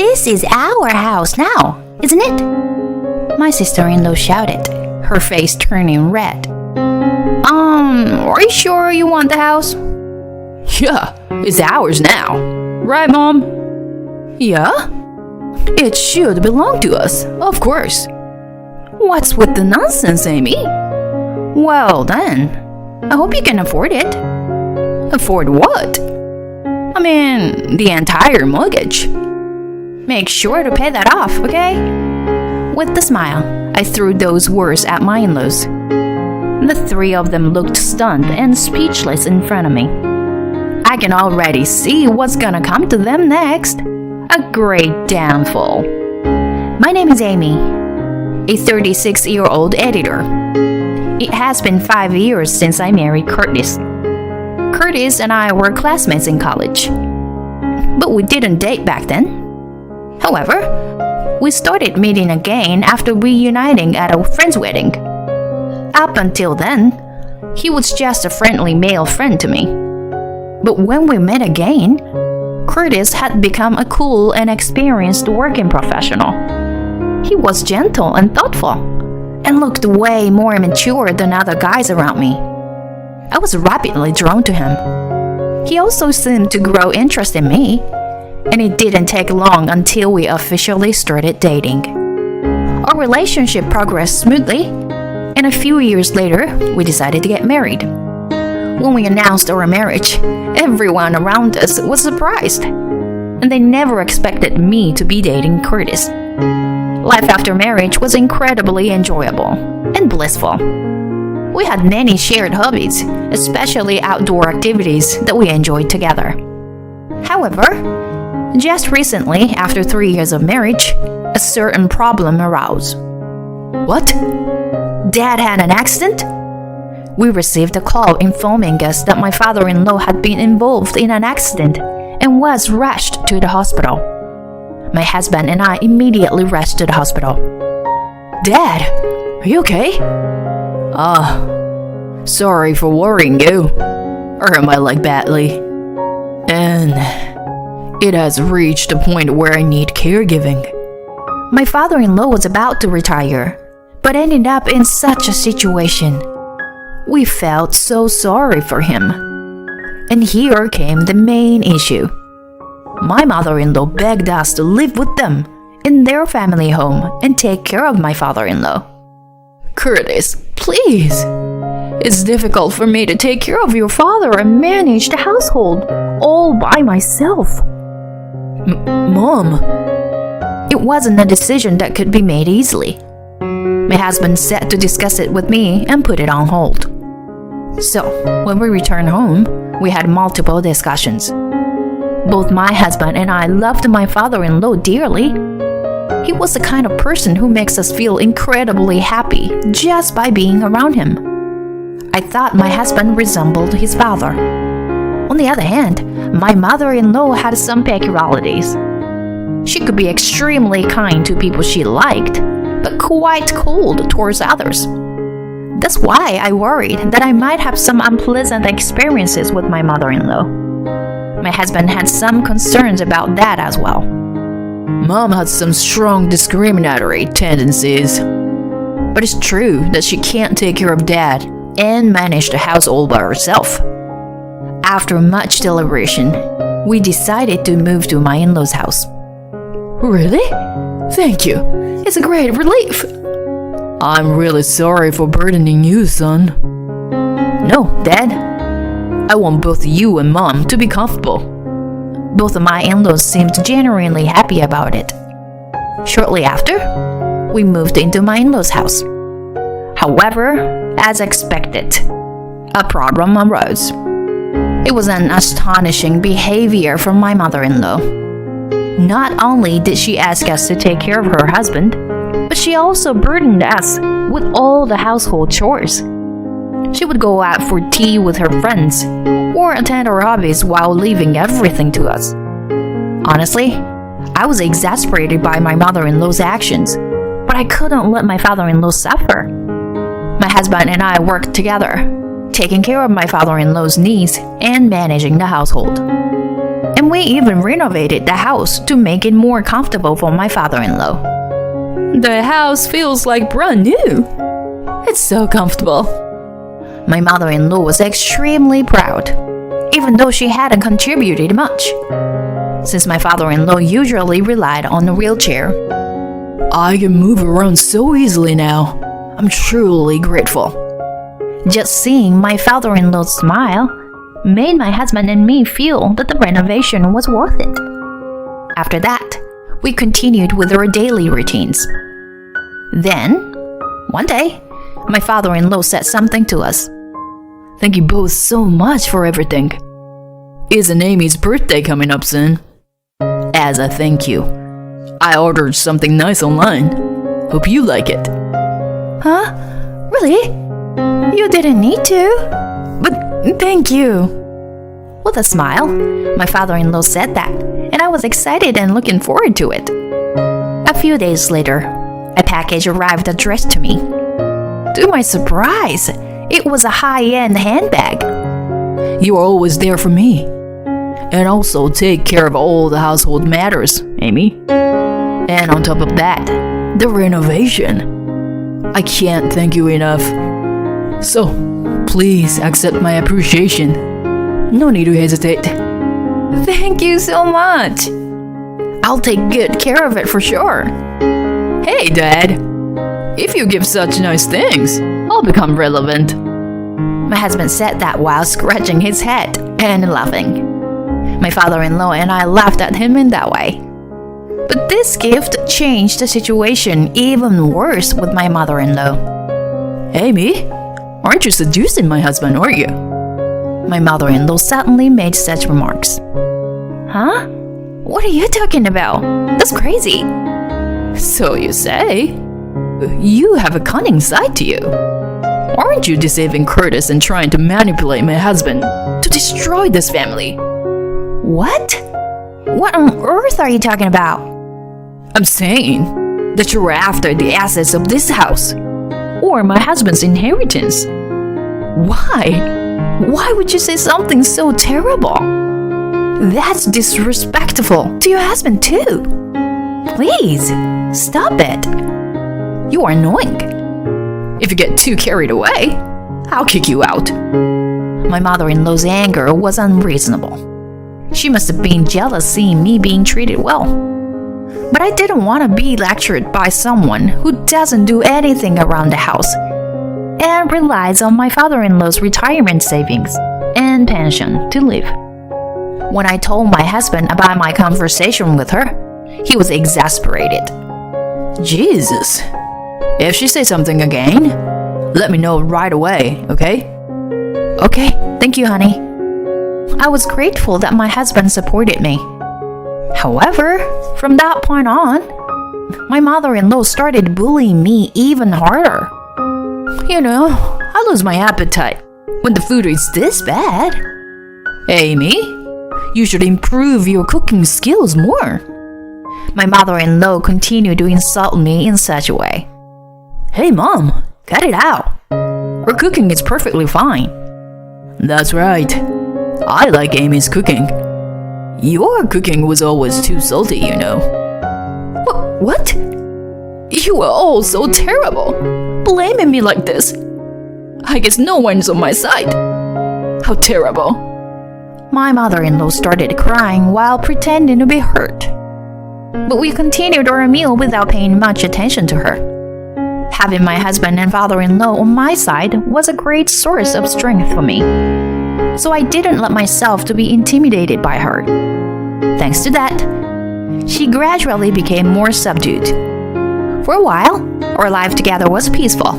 This is our house now, isn't it? My sister-in-law shouted, her face turning red. Are you sure you want the house? Yeah, it's ours now. Right, Mom? Yeah? It should belong to us, of course. What's with the nonsense, Amy? Well then, I hope you can afford it. Afford what? I mean, the entire mortgage. Make sure to pay that off, okay? With a smile, I threw those words at my in-laws. The three of them looked stunned and speechless in front of me. I can already see what's gonna come to them next. A great downfall. My name is Amy, a 36-year-old editor. It has been 5 years since I married Curtis. Curtis and I were classmates in college, but we didn't date back then. However, we started meeting again after reuniting at a friend's wedding. Up until then, he was just a friendly male friend to me. But when we met again, Curtis had become a cool and experienced working professional. He was gentle and thoughtful, and looked way more mature than other guys around me. I was rapidly drawn to him. He also seemed to grow interest in me, and it didn't take long until we officially started dating. Our relationship progressed smoothly, and a few years later, we decided to get married. When we announced our marriage, everyone around us was surprised, and they never expected me to be dating Curtis. Life after marriage was incredibly enjoyable and blissful. We had many shared hobbies, especially outdoor activities that we enjoyed together. However, just recently, after 3 years of marriage, a certain problem arose. What? Dad had an accident? We received a call informing us that my father-in-law had been involved in an accident and was rushed to the hospital. My husband and I immediately rushed to the hospital. Dad, are you okay? Sorry for worrying you. Or am I like badly? And it has reached a point where I need caregiving. My father-in-law was about to retire, but ended up in such a situation. We felt so sorry for him. And here came the main issue. My mother-in-law begged us to live with them in their family home and take care of my father-in-law. Curtis, please. It's difficult for me to take care of your father and manage the household all by myself. Mom. It wasn't a decision that could be made easily. My husband said to discuss it with me and put it on hold. So, when we returned home, we had multiple discussions. Both my husband and I loved my father-in-law dearly. He was the kind of person who makes us feel incredibly happy just by being around him. I thought my husband resembled his father. On the other hand, my mother-in-law had some peculiarities. She could be extremely kind to people she liked, but quite cold towards others. That's why I worried that I might have some unpleasant experiences with my mother-in-law. My husband had some concerns about that as well. Mom had some strong discriminatory tendencies. But it's true that she can't take care of Dad and manage the house all by herself. After much deliberation, we decided to move to my in-laws' house. Really? Thank you. It's a great relief. I'm really sorry for burdening you, son. No, Dad. I want both you and Mom to be comfortable. Both of my in-laws seemed genuinely happy about it. Shortly after, we moved into my in-laws' house. However, as expected, a problem arose. It was an astonishing behavior from my mother-in-law. Not only did she ask us to take care of her husband, but she also burdened us with all the household chores. She would go out for tea with her friends or attend our hobbies while leaving everything to us. Honestly, I was exasperated by my mother-in-law's actions, but I couldn't let my father-in-law suffer. My husband and I worked together, taking care of my father-in-law's needs and managing the household. and we even renovated the house to make it more comfortable for my father-in-law. The house feels like brand new. It's so comfortable. My mother-in-law was extremely proud, even though she hadn't contributed much. Since my father-in-law usually relied on a wheelchair, I can move around so easily now. I'm truly grateful. just seeing my father-in-law's smile made my husband and me feel that the renovation was worth it. After that, we continued with our daily routines. Then, one day, my father-in-law said something to us. Thank you both so much for everything. Isn't Amy's birthday coming up soon? As a thank you, I ordered something nice online. Hope you like it. Huh? Really? You didn't need to. But thank you. With a smile, my father-in-law said that, and I was excited and looking forward to it. A few days later, a package arrived addressed to me. To my surprise, it was a high-end handbag. You are always there for me. And also take care of all the household matters, Amy. And on top of that, the renovation. I can't thank you enough. So, please accept my appreciation. No need to hesitate. Thank you so much. I'll take good care of it for sure. Hey, Dad. If you give such nice things, I'll become relevant. My husband said that while scratching his head and laughing. My father-in-law and I laughed at him in that way. But this gift changed the situation even worse with my mother-in-law. Amy, aren't you seducing my husband, are you? My mother-in-law suddenly made such remarks. Huh? What are you talking about? That's crazy. So you say. You have a cunning side to you. Aren't you deceiving Curtis and trying to manipulate my husband to destroy this family? What? What on earth are you talking about? I'm saying that you were after the assets of this house or my husband's inheritance. Why? Why would you say something so terrible? That's disrespectful to your husband too. Please, stop it. You are annoying. If you get too carried away, I'll kick you out. My mother-in-law's anger was unreasonable. She must have been jealous seeing me being treated well. But I didn't want to be lectured by someone who doesn't do anything around the house and relies on my father-in-law's retirement savings and pension to live. When I told my husband about my conversation with her, he was exasperated. Jesus. If she says something again, let me know right away, okay? Okay, thank you, honey. I was grateful that my husband supported me. However, from that point on, my mother-in-law started bullying me even harder. You know, I lose my appetite when the food is this bad. Amy, you should improve your cooking skills more. My mother-in-law continued to insult me in such a way. Hey, Mom, cut it out. Her cooking is perfectly fine. That's right. I like Amy's cooking. Your cooking was always too salty, you know. What? You are all so terrible, blaming me like this. I guess no one's on my side. How terrible. My mother-in-law started crying while pretending to be hurt. But we continued our meal without paying much attention to her. Having my husband and father-in-law on my side was a great source of strength for me. So I didn't let myself to be intimidated by her. Thanks to that, she gradually became more subdued. For a while, our life together was peaceful.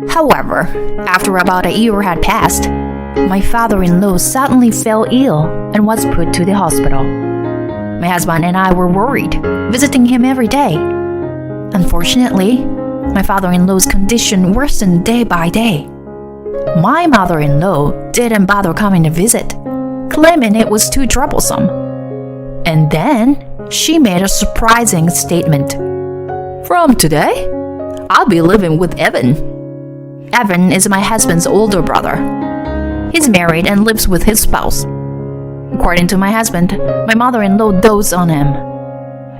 However, after about a year had passed, my father-in-law suddenly fell ill and was put to the hospital. My husband and I were worried, visiting him every day. Unfortunately, my father-in-law's condition worsened day by day. My mother-in-law didn't bother coming to visit, claiming it was too troublesome. And then she made a surprising statement. From today, I'll be living with Evan. Evan is my husband's older brother. He's married and lives with his spouse. According to my husband, my mother-in-law dotes on him.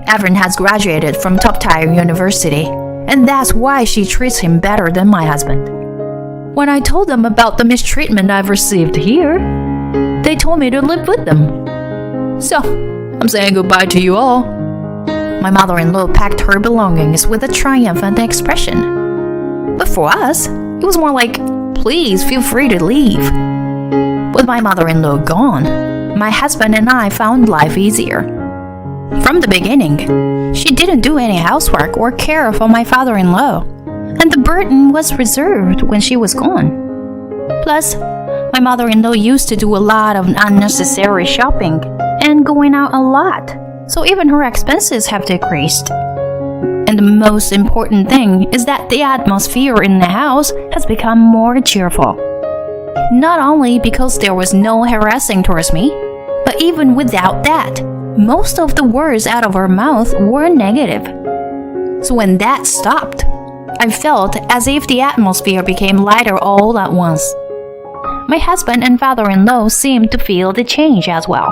Evan has graduated from top-tier university, and that's why she treats him better than my husband. When I told them about the mistreatment I've received here, they told me to live with them. So, I'm saying goodbye to you all. My mother-in-law packed her belongings with a triumphant expression. But for us, it was more like, please feel free to leave. With my mother-in-law gone, my husband and I found life easier. From the beginning, she didn't do any housework or care for my father-in-law, and the burden was reserved when she was gone. Plus, my mother-in-law used to do a lot of unnecessary shopping and going out a lot, so even her expenses have decreased. And the most important thing is that the atmosphere in the house has become more cheerful. Not only because there was no harassing towards me, but even without that, most of the words out of her mouth were negative. So when that stopped, I felt as if the atmosphere became lighter all at once. My husband and father-in-law seemed to feel the change as well.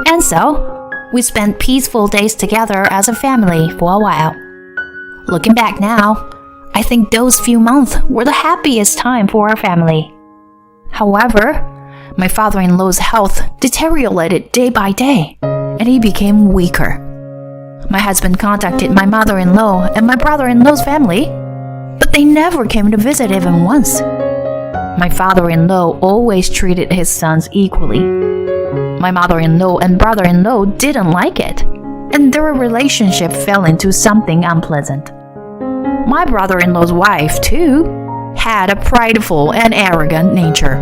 And so, we spent peaceful days together as a family for a while. Looking back now, I think those few months were the happiest time for our family. However, my father-in-law's health deteriorated day by day, and he became weaker. My husband contacted my mother-in-law and my brother-in-law's family, but they never came to visit even once. My father-in-law always treated his sons equally. My mother-in-law and brother-in-law didn't like it, and their relationship fell into something unpleasant. My brother-in-law's wife, too, had a prideful and arrogant nature.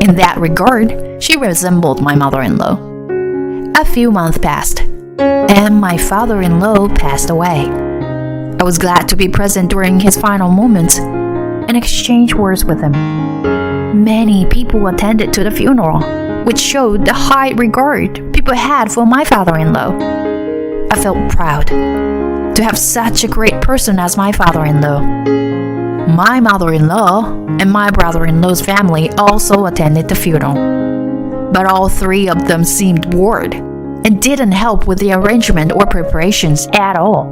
In that regard, she resembled my mother-in-law. A few months passed, and my father-in-law passed away. I was glad to be present during his final moments and exchange words with him. Many people attended to the funeral, which showed the high regard people had for my father-in-law. I felt proud to have such a great person as my father-in-law. My mother-in-law and my brother-in-law's family also attended the funeral, but all three of them seemed bored and didn't help with the arrangement or preparations at all.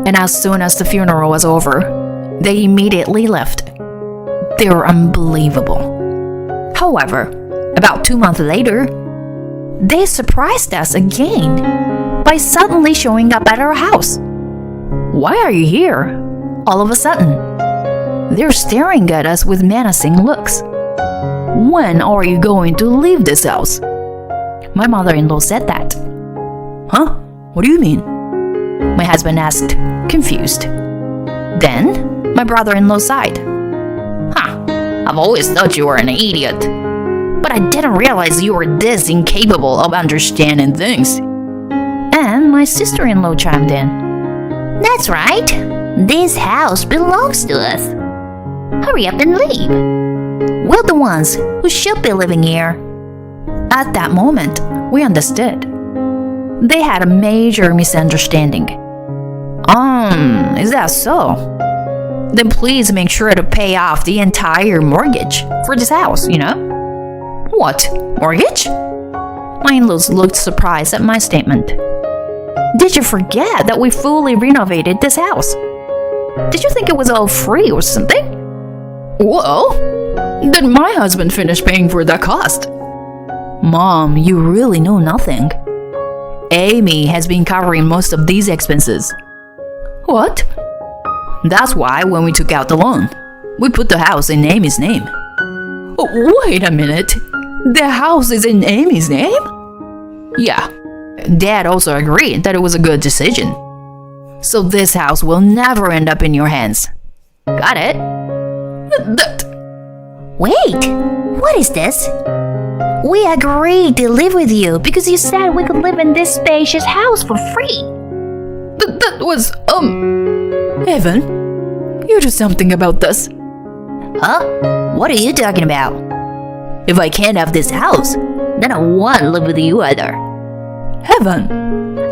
And as soon as the funeral was over, they immediately left. They were unbelievable. However, about 2 months later, they surprised us again by suddenly showing up at our house. "Why are you here?" all of a sudden. They're staring at us with menacing looks. "When are you going to leave this house?" My mother-in-law said that. "Huh? What do you mean?" my husband asked, confused. Then, my brother-in-law sighed. I've always thought you were an idiot, but I didn't realize you were this incapable of understanding things." And my sister-in-law chimed in. "That's right. This house belongs to us. Hurry up and leave. We're the ones who should be living here." At that moment, we understood. They had a major misunderstanding. Is that so? Then please make sure to pay off the entire mortgage for this house, you know? What? Mortgage? My in-laws looked surprised at my statement. Did you forget that we fully renovated this house? Did you think it was all free or something? Well, then my husband finished paying for that cost. Mom, you really know nothing. Amy has been covering most of these expenses. What? That's why when we took out the loan, we put the house in Amy's name. Oh, wait a minute. The house is in Amy's name? Yeah. Dad also agreed that it was a good decision. So this house will never end up in your hands. Got it? Wait, what is this? We agreed to live with you because you said we could live in this spacious house for free. That was, Evan, you do something about this. Huh? What are you talking about? If I can't have this house, then I won't live with you either. Evan,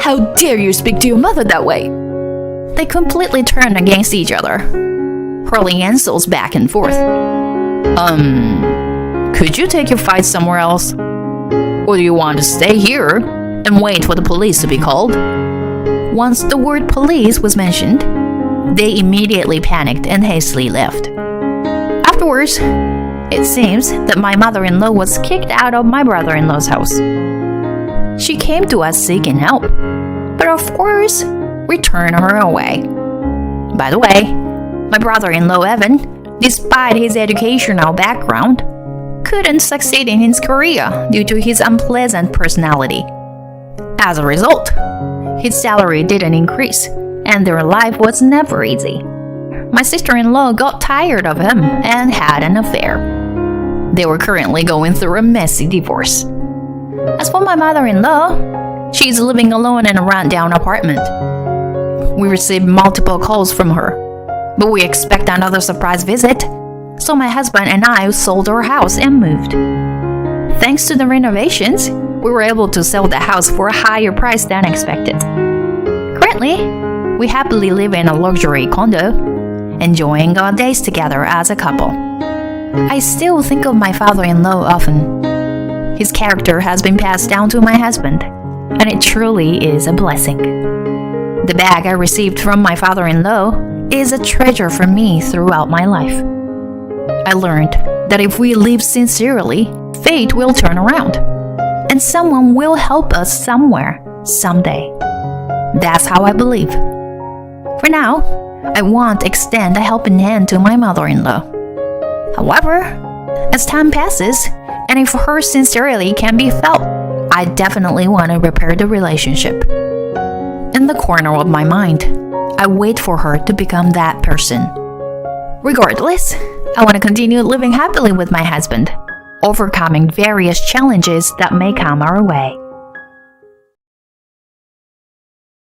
how dare you speak to your mother that way? They completely turned against each other, hurling insults back and forth. Could you take your fight somewhere else? Or do you want to stay here and wait for the police to be called?" Once the word police was mentioned, they immediately panicked and hastily left. Afterwards, it seems that my mother-in-law was kicked out of my brother-in-law's house. She came to us seeking help, but of course, we turned her away. By the way, my brother-in-law Evan, despite his educational background, couldn't succeed in his career due to his unpleasant personality. As a result, his salary didn't increase, and their life was never easy. My sister-in-law got tired of him and had an affair. They were currently going through a messy divorce. As for my mother-in-law, she's living alone in a rundown apartment. We received multiple calls from her, but we expect another surprise visit, so my husband and I sold our house and moved. Thanks to the renovations, we were able to sell the house for a higher price than expected. Currently, we happily live in a luxury condo, enjoying our days together as a couple. I still think of my father-in-law often. His character has been passed down to my husband, and it truly is a blessing. The bag I received from my father-in-law is a treasure for me throughout my life. I learned that if we live sincerely, fate will turn around, and someone will help us somewhere, someday. That's how I believe. For now, I won't extend a helping hand to my mother-in-law. However, as time passes, and if her sincerity can be felt, I definitely want to repair the relationship. In the corner of my mind, I wait for her to become that person. Regardless, I want to continue living happily with my husband, overcoming various challenges that may come our way.